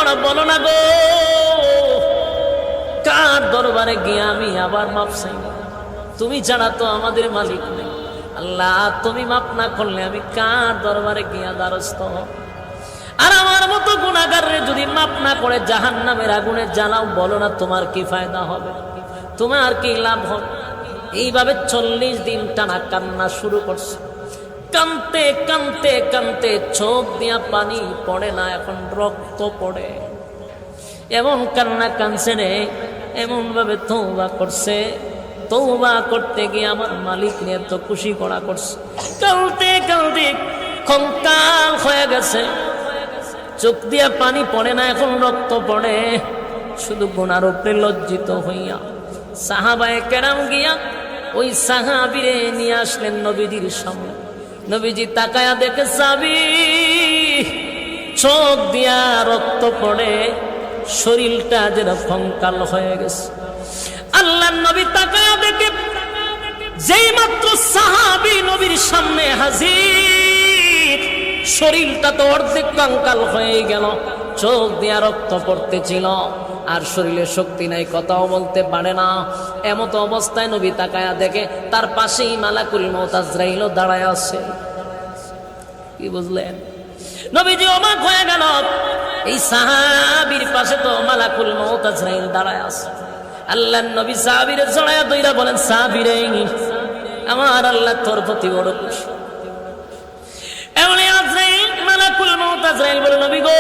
তোমরা বলো না গো, কার দরবারে গিয়ে আমি আবার মাপ চাই? তুমি ছাড়া তো আমাদের মালিক নেই। আল্লাহ, তুমি মাপ না করলে আমি কার দরবারে গিয়া দ্বারস্থ হব? আর আমার মতো গুনাহগাররে যদি মাপ না করে জাহান্নামের আগুনে জ্বালাও, বলো না তোমার কি ফায়দা হবে? তোমার কি লাভ হবে? এইভাবে 40 দিন টানা কান্না শুরু করছে। কানতে কানতে কানতে চোখ দিয়া পানি পড়ে না, এখন রক্ত পড়ে। এমন কান্না কানছে রে, এমন ভাবে তওবা করছে, তওবা করতে গিয়ে আমার মালিক নিয়ে তো খুশি করা করছে। কালতে কালতে কঙ্কাল হয়ে গেছে, চোখ দিয়া পানি পড়ে না, এখন রক্ত পড়ে। শুধু গুনার উপরে লজ্জিত হইয়া সাহাবায়ে কেরাম গিয়া ওই সাহাবীরে নিয়ে আসলেন নবীজির সামনে। নবীজি তাকায়া দেখে সাহাবী চোখ দিয়া রক্ত পড়ে, শরীরটা যেন কঙ্কাল হয়ে গেছে। আল্লাহর নবী তাকায়া দেখে যেই মাত্র সাহাবী নবীর সামনে হাজির, শরীরটা তো অর্ধেক কঙ্কাল হয়ে গেল, চোখ দিয়া রক্ত পড়তেছিল, আর শরীরে শক্তি নাই, কথাও বলতে পারে না। এমত অবস্থায় নবী তাকায়া দেখে তার পাশেই মালাকুল মউত আজরাইল দাঁড়ায় আছে। কি বুঝলেন? নবীজি অবাক হয়ে গেল, এই সাহাবীর পাশে তো মালাকুল মউত আজরাইল দাঁড়ায় আছে। আল্লাহর নবী সাহাবীরে জড়ায়া ধইরা বলেন, সাহাবীরে আমার আল্লাহ তোর প্রতি বড় খুশি। এমন আজরাইল মালাকুল মউত আজরাইল বলে, নবী গো